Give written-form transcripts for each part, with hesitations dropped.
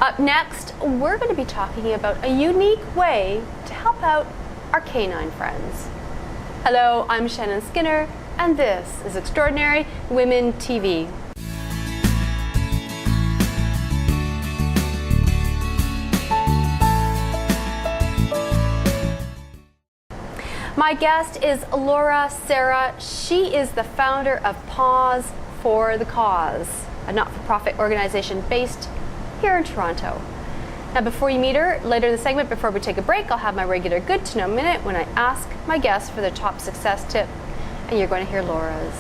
Up next, we're going to be talking about a unique way to help out our canine friends. Hello, I'm Shannon Skinner, and this is Extraordinary Women TV. My guest is Laura Serra. She is the founder of Paws for the Cause, a not-for-profit organization based here in Toronto. Now, before you meet her, later in the segment, before we take a break, I'll have my regular Good to Know Minute when I ask my guests for their top success tip, and you're going to hear Laura's.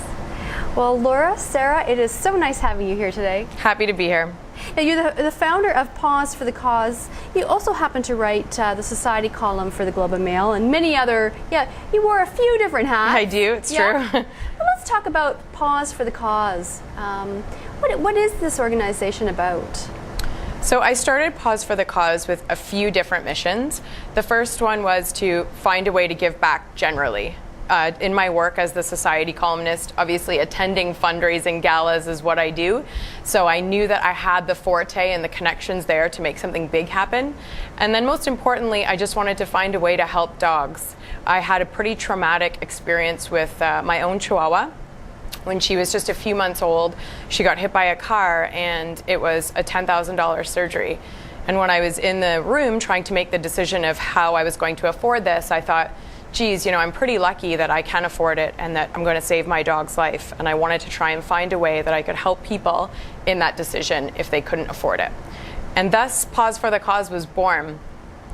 Well, Laura Serra, it is so nice having you here today. Happy to be here. Now, you're the founder of Paws for the Cause. You also happen to write the Society column for the Globe and Mail and many other, you wore a few different hats. I do, it's true. Well, let's talk about Paws for the Cause. What is this organization about? So I started Paws for the Cause with a few different missions. The first one was to find a way to give back generally. In my work as the Society columnist, obviously attending fundraising galas is what I do. So I knew that I had the forte and the connections there to make something big happen. And then most importantly, I just wanted to find a way to help dogs. I had a pretty traumatic experience with my own Chihuahua. When she was just a few months old, she got hit by a car and it was a $10,000 surgery. And when I was in the room trying to make the decision of how I was going to afford this, I thought, geez, I'm pretty lucky that I can afford it and that I'm going to save my dog's life. And I wanted to try and find a way that I could help people in that decision if they couldn't afford it. And thus, Paws for the Cause was born.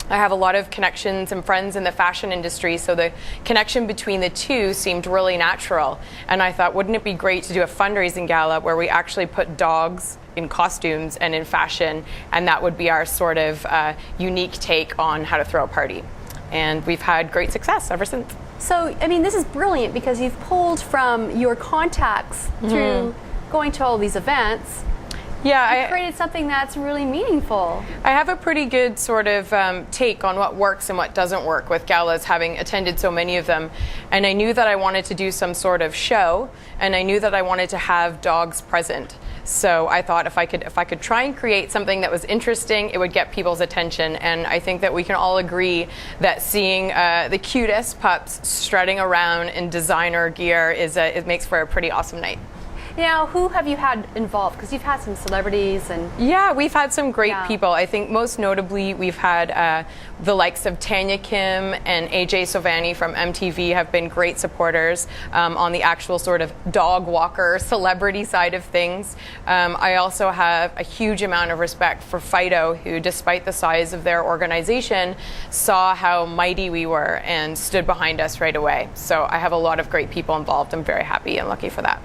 I have a lot of connections and friends in the fashion industry, so the connection between the two seemed really natural. And I thought, wouldn't it be great to do a fundraising gala where we actually put dogs in costumes and in fashion, and that would be our sort of unique take on how to throw a party. And we've had great success ever since. So, this is brilliant because you've pulled from your contacts through going to all these events. Yeah, I created something that's really meaningful. I have a pretty good sort of take on what works and what doesn't work with galas, having attended so many of them. And I knew that I wanted to do some sort of show, and I knew that I wanted to have dogs present. So I thought if I could try and create something that was interesting, it would get people's attention. And I think that we can all agree that seeing the cutest pups strutting around in designer gear it makes for a pretty awesome night. Now, who have you had involved? Because you've had some celebrities and... Yeah, we've had some great people. I think most notably we've had the likes of Tanya Kim and AJ Sovani from MTV have been great supporters on the actual sort of dog walker celebrity side of things. I also have a huge amount of respect for Fido, who despite the size of their organization saw how mighty we were and stood behind us right away. So I have a lot of great people involved. I'm very happy and lucky for that.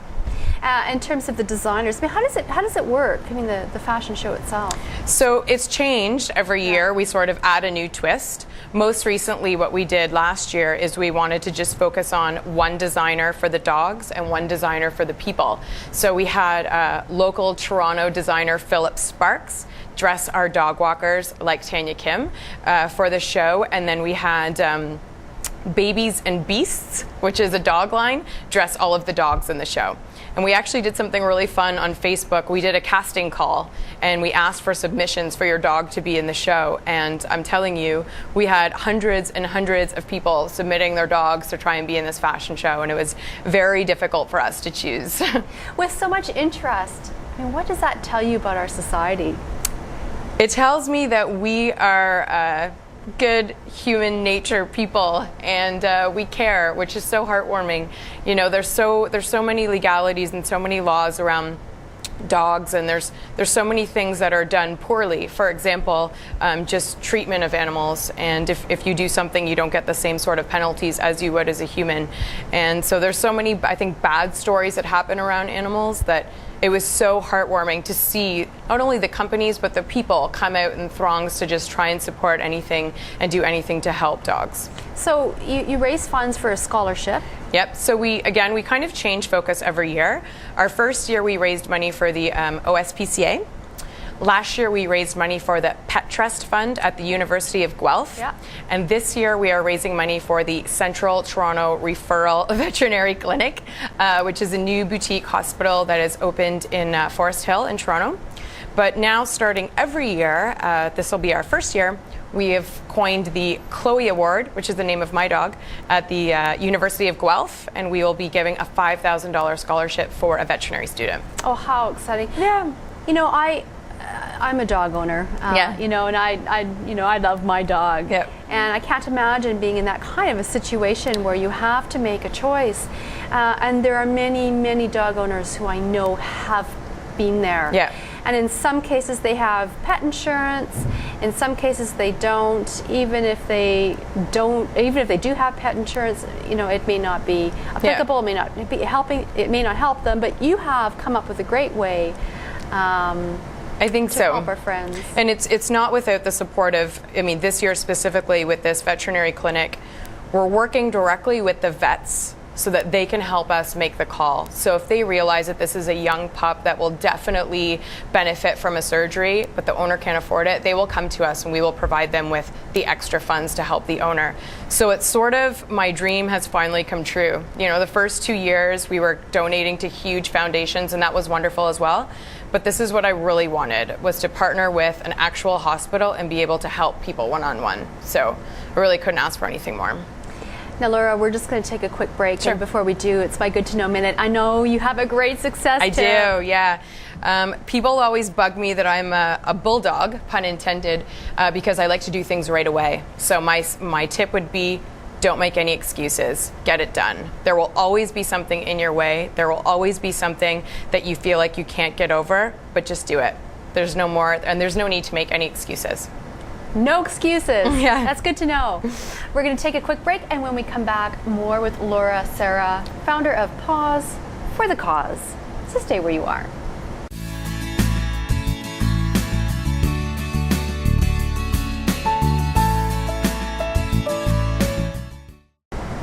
In terms of the designers, how does it work? The fashion show itself. So it's changed every year. We sort of add a new twist. Most recently, what we did last year is we wanted to just focus on one designer for the dogs and one designer for the people. So we had local Toronto designer Philip Sparks dress our dog walkers like Tanya Kim for the show, and then we had Babies and Beasts, which is a dog line, dress all of the dogs in the show. And we actually did something really fun on Facebook. We did a casting call and we asked for submissions for your dog to be in the show. And I'm telling you, we had hundreds and hundreds of people submitting their dogs to try and be in this fashion show. And it was very difficult for us to choose. With so much interest, what does that tell you about our society? It tells me that we are good human nature people, and we care, which is so heartwarming. There's so many legalities and so many laws around dogs, and there's so many things that are done poorly. For example, just treatment of animals, and if you do something, you don't get the same sort of penalties as you would as a human. And so there's so many, I think, bad stories that happen around animals that it was so heartwarming to see not only the companies but the people come out in throngs to just try and support anything and do anything to help dogs. So you raise funds for a scholarship. Yep. So we kind of change focus every year. Our first year we raised money for the OSPCA. Last year we raised money for the Pet Trust Fund at the University of Guelph. Yeah. And this year we are raising money for the Central Toronto Referral Veterinary Clinic, which is a new boutique hospital that is opened in Forest Hill in Toronto. But now, starting every year, this will be our first year, we have coined the Chloe Award, which is the name of my dog, at the University of Guelph, and we will be giving a $5,000 scholarship for a veterinary student. Oh, how exciting. Yeah. You know, I'm a dog owner, you know, and I love my dog. Yep. And I can't imagine being in that kind of a situation where you have to make a choice. And there are many, many dog owners who I know have been there. Yeah. And in some cases they have pet insurance, in some cases they don't. Even if they do have pet insurance, you know, it may not be applicable, it may not be helping, it may not help them, but you have come up with a great way I think to so. help our friends. And it's not without the support of, I mean, this year specifically with this veterinary clinic, we're working directly with the vets so that they can help us make the call. So if they realize that this is a young pup that will definitely benefit from a surgery, but the owner can't afford it, they will come to us and we will provide them with the extra funds to help the owner. So it's sort of, my dream has finally come true. You know, the first 2 years we were donating to huge foundations, and that was wonderful as well. But this is what I really wanted, was to partner with an actual hospital and be able to help people one-on-one. So I really couldn't ask for anything more. Now, Laura, we're just going to take a quick break. Sure. And before we do, it's my Good to Know Minute. I know you have a great success I tip. do, yeah. People always bug me that I'm a bulldog, pun intended, because I like to do things right away. So my tip would be, don't make any excuses. Get it done. There will always be something in your way. There will always be something that you feel like you can't get over, but just do it. There's no more, and there's no need to make any excuses. No excuses. Yeah. That's good to know. We're going to take a quick break, and when we come back, more with Laura Serra, founder of Pause for the Cause. So stay where you are.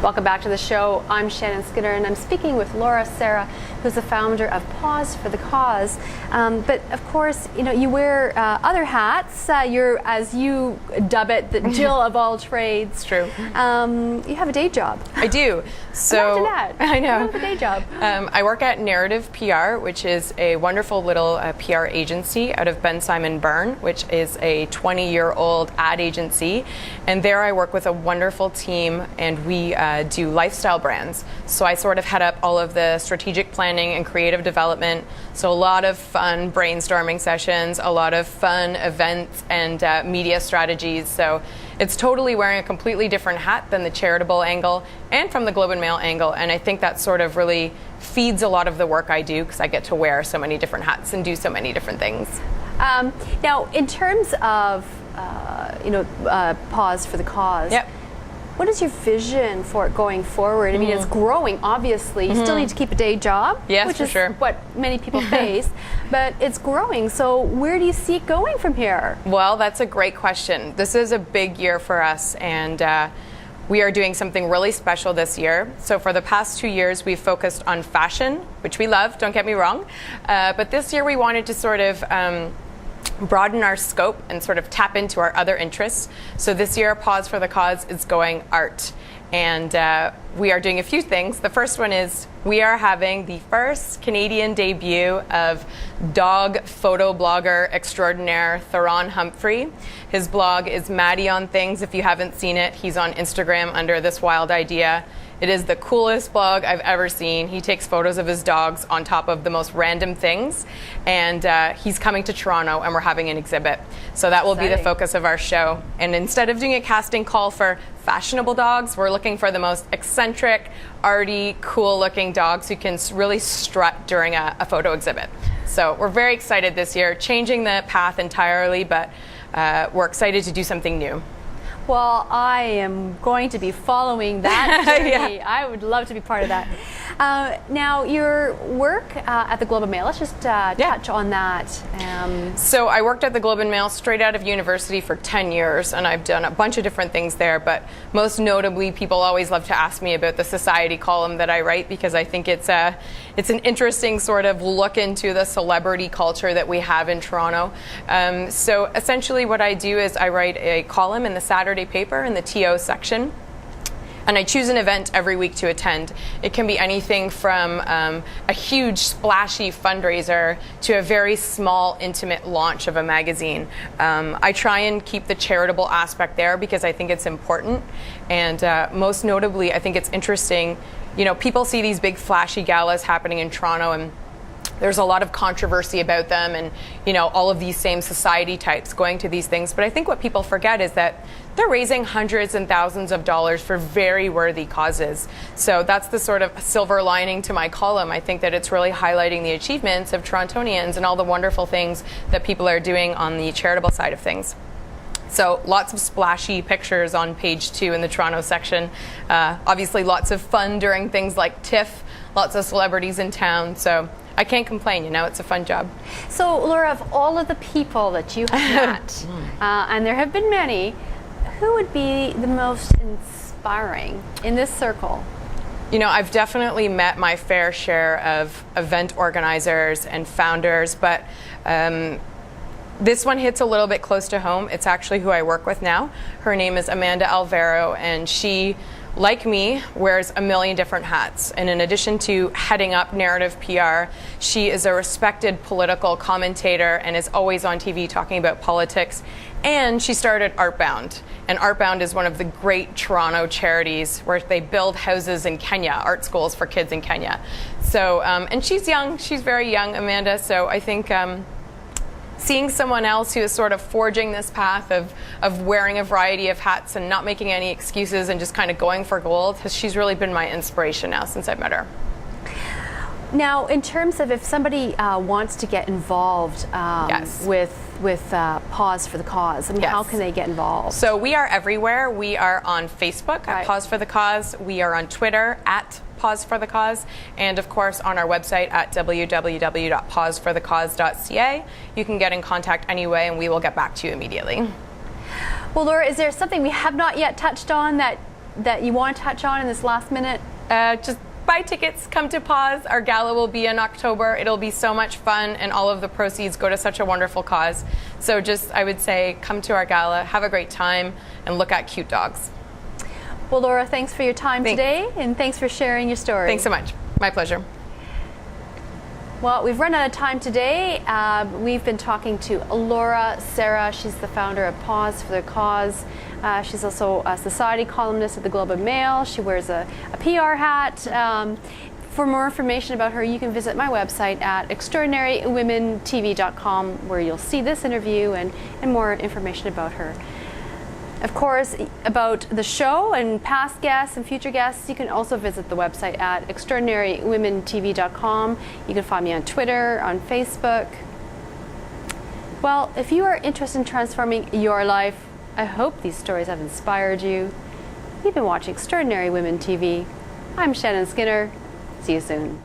Welcome back to the show. I'm Shannon Skinner, and I'm speaking with Laura Serra, who's the founder of Pause for the Cause. But of course, you know, you wear other hats. You're, as you dub it, the Jill of all trades. It's true. You have a day job. I do. So Imagine that. I know. You have a day job. I work at Narrative PR, which is a wonderful little PR agency out of Ben Simon Byrne, which is a 20-year-old ad agency. And there I work with a wonderful team, and we do lifestyle brands. So I sort of head up all of the strategic planning and creative development. So a lot of fun brainstorming sessions, a lot of fun events and media strategies. So it's totally wearing a completely different hat than the charitable angle and from the Globe and Mail angle. And I think that sort of really feeds a lot of the work I do, because I get to wear so many different hats and do so many different things. Now, in terms of Pause for the Cause. Yep. What is your vision for it going forward? I mean, it's growing, obviously. You still need to keep a day job, Yes, which for is sure. what many people face, but it's growing. So where do you see it going from here? Well, that's a great question. This is a big year for us, and we are doing something really special this year. So for the past 2 years, we've focused on fashion, which we love, don't get me wrong. But this year we wanted to sort of broaden our scope and sort of tap into our other interests. So this year, Pause for the Cause is going art. And we are doing a few things. The first one is we are having the first Canadian debut of dog photo blogger extraordinaire Theron Humphrey. His blog is Maddie on Things. If you haven't seen it, he's on Instagram under This Wild Idea. It is the coolest blog I've ever seen. He takes photos of his dogs on top of the most random things. And he's coming to Toronto, and we're having an exhibit. So that will be the focus of our show. And instead of doing a casting call for fashionable dogs, we're looking for the most eccentric, arty, cool-looking dogs who can really strut during a photo exhibit. So we're very excited this year, changing the path entirely, but we're excited to do something new. Well, I am going to be following that journey. Yeah. I would love to be part of that. Now, your work at the Globe and Mail, let's just touch on that. So I worked at the Globe and Mail straight out of university for 10 years, and I've done a bunch of different things there, but most notably, people always love to ask me about the society column that I write, because I think it's an interesting sort of look into the celebrity culture that we have in Toronto. So essentially what I do is I write a column in the Saturday paper in the TO section. And I choose an event every week to attend. It can be anything from a huge splashy fundraiser to a very small intimate launch of a magazine. I try and keep the charitable aspect there because I think it's important. And most notably, I think it's interesting, you know, people see these big flashy galas happening in Toronto, and there's a lot of controversy about them, and you know, all of these same society types going to these things. But I think what people forget is that they're raising hundreds and thousands of dollars for very worthy causes. So that's the sort of silver lining to my column. I think that it's really highlighting the achievements of Torontonians and all the wonderful things that people are doing on the charitable side of things. So lots of splashy pictures on page 2 in the Toronto section. Obviously lots of fun during things like TIFF, lots of celebrities in town. So I can't complain, you know, it's a fun job. So Laura, of all of the people that you have met, and there have been many, who would be the most inspiring in this circle? You know, I've definitely met my fair share of event organizers and founders, but this one hits a little bit close to home. It's actually who I work with now. Her name is Amanda Alvaro, and she, like me, wears a million different hats. And in addition to heading up narrative PR, she is a respected political commentator and is always on TV talking about politics. And she started Artbound. And Artbound is one of the great Toronto charities where they build houses in Kenya, art schools for kids in Kenya. So, and she's young, she's very young, Amanda, so I think seeing someone else who is sort of forging this path of wearing a variety of hats and not making any excuses and just kind of going for gold, she's really been my inspiration now since I met her. Now, in terms of if somebody wants to get involved Yes. with Pause for the Cause, I mean, Yes. how can they get involved? So we are everywhere. We are on Facebook at Right. Pause for the Cause. We are on Twitter at Pause for the Cause, and of course on our website at www.pauseforthecause.ca. You can get in contact anyway, and we will get back to you immediately. Well, Laura, is there something we have not yet touched on that you want to touch on in this last minute? Just buy tickets, come to Pause. Our gala will be in October. It'll be so much fun, and all of the proceeds go to such a wonderful cause. So just, I would say, come to our gala, have a great time, and look at cute dogs. Well, Laura, thanks for your time today, and thanks for sharing your story. Thanks so much. My pleasure. Well, we've run out of time today. We've been talking to Laura Serra. She's the founder of Pause for the Cause. She's also a society columnist at the Globe and Mail. She wears a PR hat. For more information about her, you can visit my website at extraordinarywomentv.com, where you'll see this interview and more information about her. Of course, about the show and past guests and future guests, you can also visit the website at extraordinarywomentv.com. You can find me on Twitter, on Facebook. Well, if you are interested in transforming your life, I hope these stories have inspired you. You've been watching Extraordinary Women TV. I'm Shannon Skinner. See you soon.